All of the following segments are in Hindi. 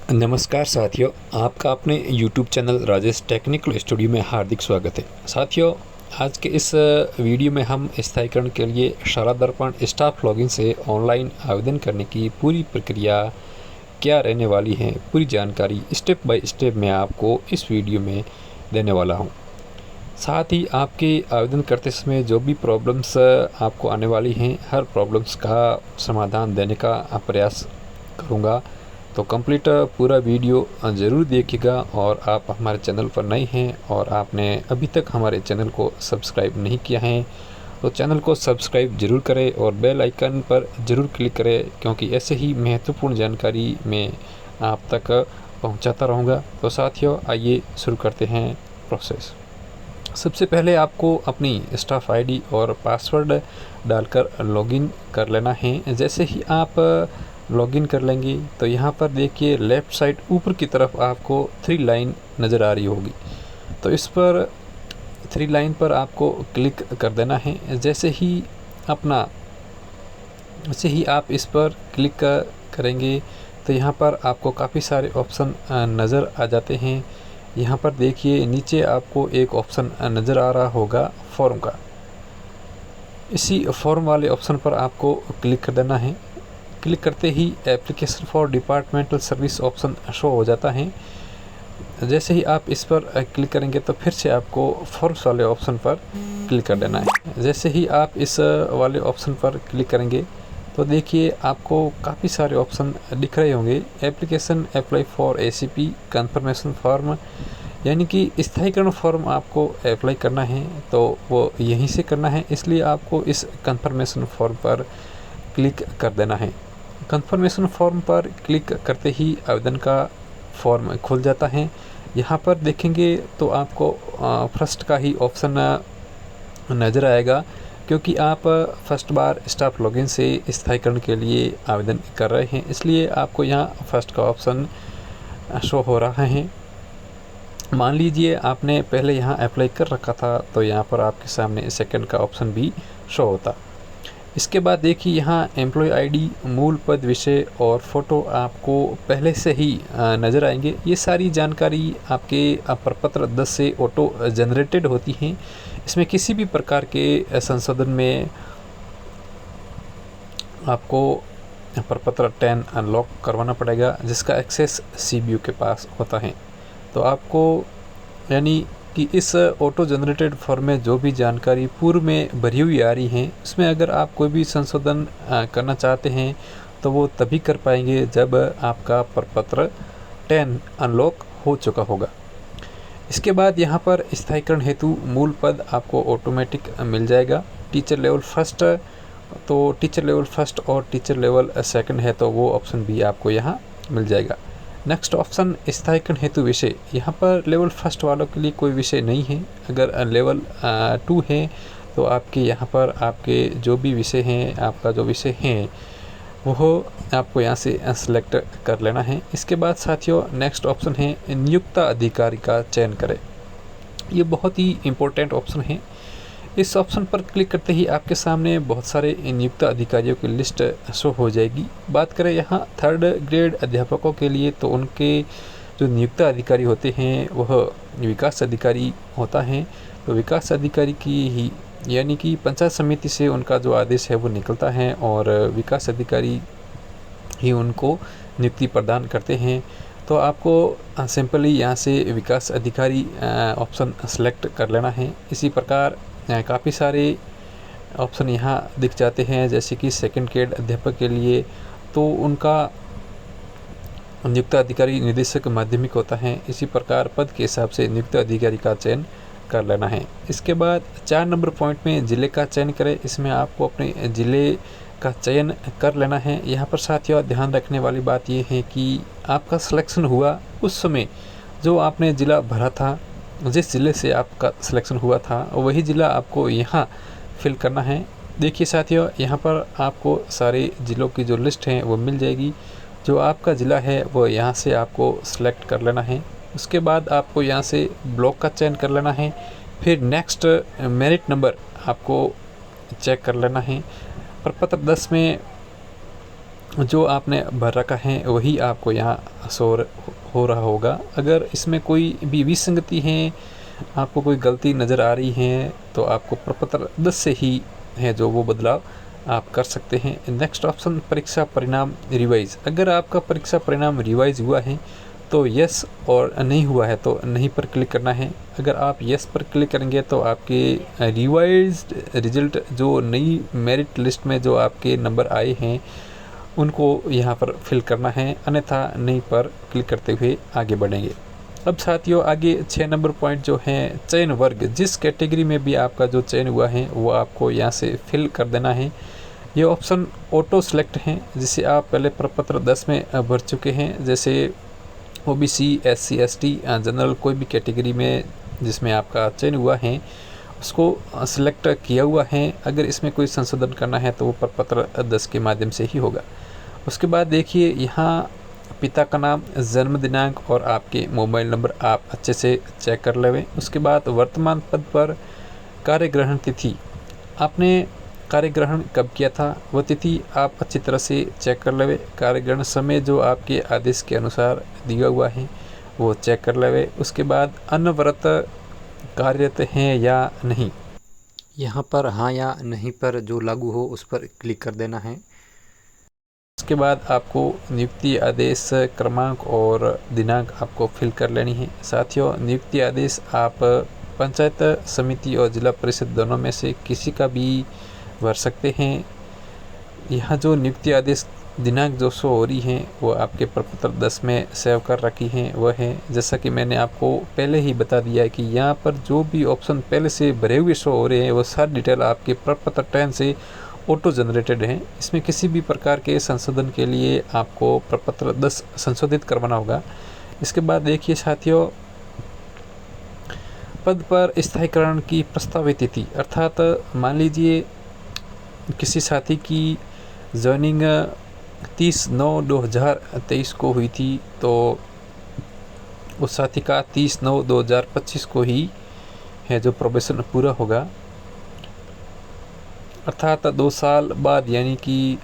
नमस्कार साथियों, आपका अपने YouTube channel Rajesh technical studio में हार्दिक स्वागत है। साथियों, आज के इस वीडियो में हम स्थायीकरण के लिए शाला दर्पण स्टाफ लॉगिन से ऑनलाइन आवेदन करने की पूरी प्रक्रिया क्या रहने वाली है, पूरी जानकारी स्टेप बाय स्टेप मैं आपको इस वीडियो में देने वाला हूं। साथ ही आपके आवेदन करते समय जो भी प्रॉब्लम्स आपको आने वाली हैं, हर प्रॉब्लम्स का समाधान देने का प्रयास करूँगा। तो कंप्लीट पूरा वीडियो ज़रूर देखिएगा। और आप हमारे चैनल पर नए हैं और आपने अभी तक हमारे चैनल को सब्सक्राइब नहीं किया है तो चैनल को सब्सक्राइब ज़रूर करें और बेल आइकन पर ज़रूर क्लिक करें, क्योंकि ऐसे ही महत्वपूर्ण जानकारी मैं आप तक पहुंचाता रहूंगा। तो साथियों, आइए शुरू करते हैं प्रोसेस। सबसे पहले आपको अपनी स्टाफ आईडी और पासवर्ड डालकर लॉगिन कर लेना है। जैसे ही आप लॉगिन कर लेंगे तो यहाँ पर देखिए लेफ़्ट साइड ऊपर की तरफ आपको 3 लाइन नज़र आ रही होगी। तो इस पर 3 लाइन पर आपको क्लिक कर देना है। जैसे ही आप इस पर क्लिक करेंगे तो यहाँ पर आपको काफ़ी सारे ऑप्शन नज़र आ जाते हैं। यहाँ पर देखिए नीचे आपको एक ऑप्शन नज़र आ रहा होगा फॉर्म का। इसी फॉर्म वाले ऑप्शन पर आपको क्लिक कर देना है। क्लिक करते ही application for departmental service option show हो जाता है। जैसे ही आप इस पर क्लिक करेंगे तो फिर से आपको फॉर्म्स वाले ऑप्शन पर क्लिक कर देना है। जैसे ही आप इस वाले ऑप्शन पर क्लिक करेंगे तो देखिए आपको काफ़ी सारे ऑप्शन दिख रहे होंगे। Application apply for ACP confirmation form, यानी कि स्थायीकरण फॉर्म आपको अप्लाई करना है तो वो यहीं से करना है, इसलिए आपको इस कन्फर्मेशन फॉर्म पर क्लिक कर देना है। कन्फर्मेशन फॉर्म पर क्लिक करते ही आवेदन का फॉर्म खुल जाता है। यहाँ पर देखेंगे तो आपको फर्स्ट का ही ऑप्शन नज़र आएगा, क्योंकि आप फर्स्ट बार स्टाफ लॉगिन से स्थायीकरण के लिए आवेदन कर रहे हैं, इसलिए आपको यहाँ फर्स्ट का ऑप्शन शो हो रहा है। मान लीजिए आपने पहले यहाँ अप्लाई कर रखा था तो यहाँ पर आपके सामने सेकंड का ऑप्शन भी शो होता। इसके बाद देखिए यहाँ एम्प्लॉय आईडी, मूल पद, विषय और फ़ोटो आपको पहले से ही नज़र आएंगे। ये सारी जानकारी आपके प्रपत्र 10 से ऑटो जनरेटेड होती हैं। इसमें किसी भी प्रकार के संशोधन में आपको प्रपत्र 10 अनलॉक करवाना पड़ेगा, जिसका एक्सेस CBO के पास होता है। तो आपको यानी कि इस ऑटो जनरेटेड फॉर्म में जो भी जानकारी पूर्व में भरी हुई आ रही है, उसमें अगर आप कोई भी संशोधन करना चाहते हैं तो वो तभी कर पाएंगे जब आपका प्रपत्र 10 अनलॉक हो चुका होगा। इसके बाद यहाँ पर स्थायीकरण हेतु मूल पद आपको ऑटोमेटिक मिल जाएगा। टीचर लेवल फर्स्ट, तो टीचर लेवल फर्स्ट और टीचर लेवल सेकंड है तो वो ऑप्शन भी आपको यहाँ मिल जाएगा। नेक्स्ट ऑप्शन स्थायीकरण हेतु विषय, यहाँ पर लेवल फर्स्ट वालों के लिए कोई विषय नहीं है। अगर लेवल 2 है तो आपके यहाँ पर आपके जो भी विषय हैं, आपका जो विषय है वो आपको यहाँ से सेलेक्ट कर लेना है। इसके बाद साथियों नेक्स्ट ऑप्शन है नियुक्त अधिकारी का चयन करें। ये बहुत ही इम्पोर्टेंट ऑप्शन है। इस ऑप्शन पर क्लिक करते ही आपके सामने बहुत सारे नियुक्त अधिकारियों की लिस्ट शो हो जाएगी। बात करें यहाँ 3rd ग्रेड अध्यापकों के लिए तो उनके जो नियुक्त अधिकारी होते हैं वह विकास अधिकारी होता है। तो विकास अधिकारी की ही यानी कि पंचायत समिति से उनका जो आदेश है वो निकलता है और विकास अधिकारी ही उनको नियुक्ति प्रदान करते हैं। तो आपको सिंपली यहाँ से विकास अधिकारी ऑप्शन सेलेक्ट कर लेना है। इसी प्रकार काफ़ी सारे ऑप्शन यहाँ दिख जाते हैं, जैसे कि 2nd ग्रेड अध्यापक के लिए तो उनका नियुक्त अधिकारी निदेशक माध्यमिक होता है। इसी प्रकार पद के हिसाब से नियुक्त अधिकारी का चयन कर लेना है। इसके बाद 4 नंबर पॉइंट में ज़िले का चयन करें। इसमें आपको अपने ज़िले का चयन कर लेना है। यहाँ पर साथियों ध्यान रखने वाली बात यह है कि आपका सिलेक्शन हुआ उस समय जो आपने ज़िला भरा था, जिस ज़िले से आपका सिलेक्शन हुआ था वही ज़िला आपको यहाँ फिल करना है। देखिए साथियों, यहाँ पर आपको सारे ज़िलों की जो लिस्ट है वो मिल जाएगी। जो आपका ज़िला है वो यहाँ से आपको सेलेक्ट कर लेना है। उसके बाद आपको यहाँ से ब्लॉक का चयन कर लेना है। फिर नेक्स्ट मेरिट नंबर आपको चेक कर लेना है। प्रपत्र 10 में जो आपने भर रखा है वही आपको यहाँ शो हो रहा होगा। अगर इसमें कोई भी विसंगति है, आपको कोई गलती नज़र आ रही है, तो आपको प्रपत्र 10 से ही है जो वो बदलाव आप कर सकते हैं। नेक्स्ट ऑप्शन परीक्षा परिणाम रिवाइज। अगर आपका परीक्षा परिणाम रिवाइज हुआ है तो यस, और नहीं हुआ है तो नहीं पर क्लिक करना है। अगर आप यस पर क्लिक करेंगे तो आपके रिवाइज्ड रिजल्ट जो नई मेरिट लिस्ट में जो आपके नंबर आए हैं उनको यहाँ पर फिल करना है, अन्यथा नहीं पर क्लिक करते हुए आगे बढ़ेंगे। अब साथियों आगे 6 नंबर पॉइंट जो है चयन वर्ग। जिस कैटेगरी में भी आपका जो चयन हुआ है वो आपको यहाँ से फिल कर देना है। ये ऑप्शन ऑटो सेलेक्ट हैं, जिसे आप पहले प्रपत्र 10 में भर चुके हैं, जैसे OBC, SC, ST, जनरल कोई भी कैटेगरी में जिसमें आपका चयन हुआ है उसको सिलेक्ट किया हुआ है। अगर इसमें कोई संशोधन करना है तो वो प्रपत्र 10 के माध्यम से ही होगा। उसके बाद देखिए यहाँ पिता का नाम, जन्म दिनांक और आपके मोबाइल नंबर आप अच्छे से चेक कर लें। उसके बाद वर्तमान पद पर कार्य ग्रहण तिथि, आपने कार्य ग्रहण कब किया था वो तिथि आप अच्छी तरह से चेक कर लें। कार्य ग्रहण समय जो आपके आदेश के अनुसार दिया हुआ है वो चेक कर लें। उसके बाद अनवरत कार्यरत हैं या नहीं, यहाँ पर हाँ या नहीं पर जो लागू हो उस पर क्लिक कर देना है। उसके बाद आपको नियुक्ति आदेश क्रमांक और दिनांक आपको फिल कर लेनी है। साथियों नियुक्ति आदेश आप पंचायत समिति और जिला परिषद दोनों में से किसी का भी भर सकते हैं। यहाँ जो नियुक्ति आदेश दिनांक जो शो हो रही है वो आपके प्रपत्र 10 में सेव कर रखी हैं वह है, जैसा कि मैंने आपको पहले ही बता दिया है कि यहाँ पर जो भी ऑप्शन पहले से भरे हुए शो हो रहे हैं वो सारी डिटेल आपके प्रपत्र 10 से ऑटो जनरेटेड हैं। इसमें किसी भी प्रकार के संशोधन के लिए आपको प्रपत्र 10 संशोधित करवाना होगा। इसके बाद देखिए साथियों, पद पर स्थायीकरण की प्रस्तावित तिथि, अर्थात मान लीजिए किसी साथी की ज्वाइनिंग 30/9/2023 को हुई थी, तो उस साथी का 30/9/2025 को ही है जो प्रोबेशन पूरा होगा, अर्थात 2 साल बाद, यानी कि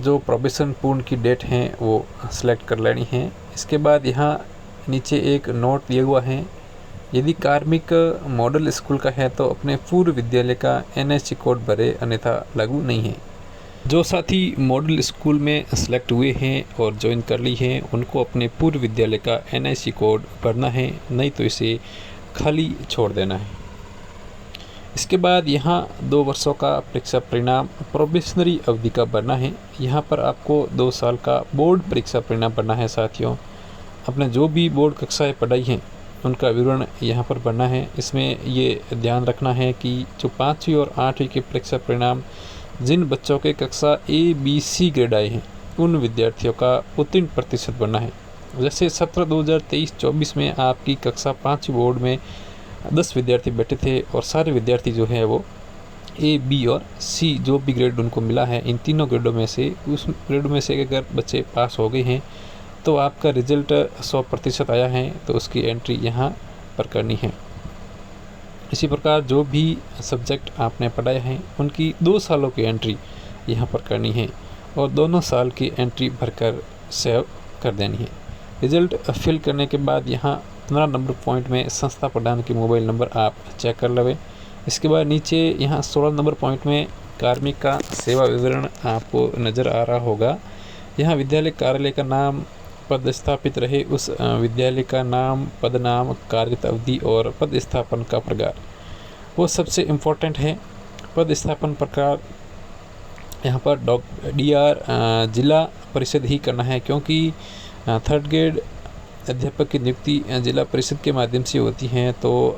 जो प्रोबेशन पूर्ण की डेट है वो सिलेक्ट कर लेनी है। इसके बाद यहाँ नीचे एक नोट दिया हुआ है, यदि कार्मिक मॉडल स्कूल का है तो अपने पूर्व विद्यालय का NIC कोड भरे, अन्यथा लागू नहीं है। जो साथी मॉडल स्कूल में सेलेक्ट हुए हैं और ज्वाइन कर ली है उनको अपने पूर्व विद्यालय का NIC कोड भरना है, नहीं तो इसे खाली छोड़ देना है। इसके बाद यहाँ 2 वर्षों का परीक्षा परिणाम प्रोबेशनरी अवधि का भरना है। यहाँ पर आपको 2 साल का बोर्ड परीक्षा परिणाम भरना है। साथियों आपने जो भी बोर्ड कक्षाएँ पढ़ाई हैं उनका विवरण यहाँ पर भरना है। इसमें ये ध्यान रखना है कि जो 5वीं और 8वीं के परीक्षा परिणाम जिन बच्चों के कक्षा ABC ग्रेड आए हैं उन विद्यार्थियों का उत्तीर्ण प्रतिशत भरना है। जैसे सत्र 2023-24 में आपकी कक्षा 5वीं बोर्ड में 10 विद्यार्थी बैठे थे और सारे विद्यार्थी जो है वो A, B और C जो भी ग्रेड उनको मिला है, इन तीनों ग्रेडों में से उस ग्रेड में से अगर बच्चे पास हो गए हैं तो आपका रिजल्ट 100% आया है तो उसकी एंट्री यहाँ पर करनी है। इसी प्रकार जो भी सब्जेक्ट आपने पढ़ाए हैं उनकी 2 सालों की एंट्री यहाँ पर करनी है और दोनों साल की एंट्री भरकर सेव कर देनी है। रिजल्ट फिल करने के बाद यहाँ 15 नंबर पॉइंट में संस्था प्रधान के मोबाइल नंबर आप चेक कर लें। इसके बाद नीचे यहाँ 16 नंबर पॉइंट में कार्मिक का सेवा विवरण आपको नज़र आ रहा होगा। यहाँ विद्यालय कार्यालय का नाम, पद स्थापित रहे उस विद्यालय का नाम, पद नाम, कार्यरत अवधि और पद स्थापन का प्रकार, वो सबसे इम्पोर्टेंट है। पद स्थापन प्रकार यहाँ पर DR जिला परिषद ही करना है, क्योंकि 3rd ग्रेड अध्यापक की नियुक्ति जिला परिषद के माध्यम से होती हैं, तो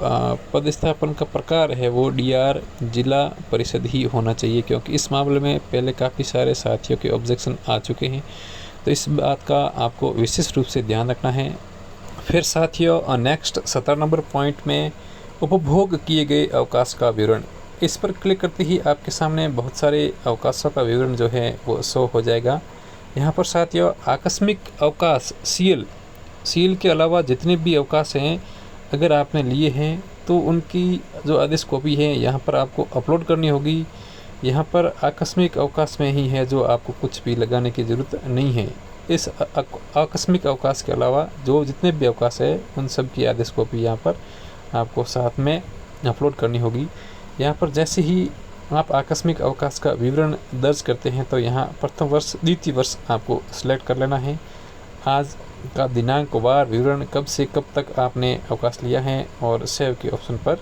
पद स्थापन का प्रकार है वो DR जिला परिषद ही होना चाहिए, क्योंकि इस मामले में पहले काफ़ी सारे साथियों के ऑब्जेक्शन आ चुके हैं, तो इस बात का आपको विशेष रूप से ध्यान रखना है। फिर साथियों नेक्स्ट 17 नंबर पॉइंट में उपभोग किए गए अवकाश का विवरण, इस पर क्लिक करते ही आपके सामने बहुत सारे अवकाशों का विवरण जो है वो शो हो जाएगा। यहाँ पर साथियों आकस्मिक अवकाश CL के अलावा जितने भी अवकाश हैं अगर आपने लिए हैं तो उनकी जो आदेश कॉपी है यहाँ पर आपको अपलोड करनी होगी। यहाँ पर आकस्मिक अवकाश में ही है जो आपको कुछ भी लगाने की ज़रूरत नहीं है। इस आकस्मिक अवकाश के अलावा जो जितने भी अवकाश है उन सब की आदेश कॉपी यहाँ पर आपको साथ में अपलोड करनी होगी। यहाँ पर जैसे ही आप आकस्मिक अवकाश का विवरण दर्ज करते हैं तो यहाँ प्रथम वर्ष द्वितीय वर्ष आपको सिलेक्ट कर लेना है। आज का दिनांक वार विवरण कब से कब तक आपने अवकाश लिया है और सेव के ऑप्शन पर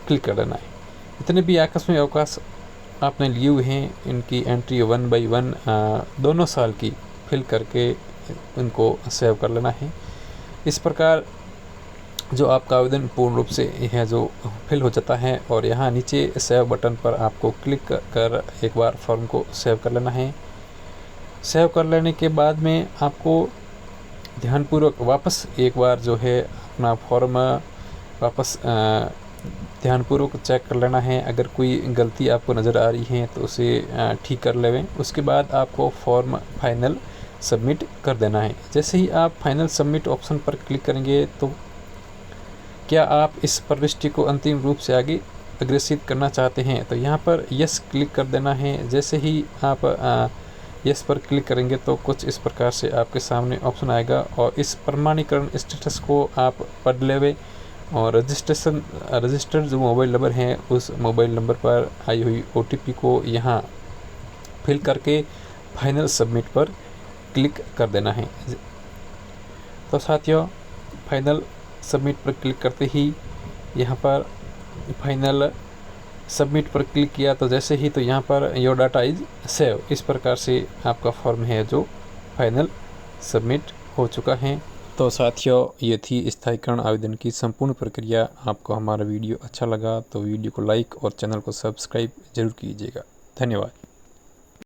क्लिक कर देना है। इतने भी आकस्मिक अवकाश आपने लिए हुए हैं इनकी एंट्री 1 बाई 1 दोनों साल की फिल करके इनको सेव कर लेना है। इस प्रकार जो आपका आवेदन पूर्ण रूप से है जो फिल हो जाता है और यहाँ नीचे सेव बटन पर आपको क्लिक कर एक बार फॉर्म को सेव कर लेना है। सेव कर लेने के बाद में आपको ध्यानपूर्वक वापस एक बार जो है अपना फॉर्म वापस ध्यानपूर्वक चेक कर लेना है। अगर कोई गलती आपको नज़र आ रही है तो उसे ठीक कर लेवें। उसके बाद आपको फॉर्म फाइनल सबमिट कर देना है। जैसे ही आप फाइनल सबमिट ऑप्शन पर क्लिक करेंगे तो क्या आप इस प्रविष्टि को अंतिम रूप से आगे अग्रेसित करना चाहते हैं तो यहाँ पर यस क्लिक कर देना है। जैसे ही आप यस पर क्लिक करेंगे तो कुछ इस प्रकार से आपके सामने ऑप्शन आएगा और इस प्रमाणीकरण स्टेटस को आप पढ़ लेवे और रजिस्टर्ड जो मोबाइल नंबर है उस मोबाइल नंबर पर आई हुई OTP को यहाँ फिल करके फाइनल सबमिट पर क्लिक कर देना है। तो साथियों फाइनल सबमिट पर क्लिक करते ही यहाँ पर फाइनल सबमिट पर क्लिक किया तो जैसे ही तो यहाँ per your data is save, इस प्रकार से आपका फॉर्म है जो फाइनल सबमिट हो चुका है। तो साथियों ये थी स्थायीकरण आवेदन की संपूर्ण प्रक्रिया। आपको हमारा वीडियो अच्छा लगा तो वीडियो को लाइक और चैनल को सब्सक्राइब जरूर कीजिएगा। धन्यवाद।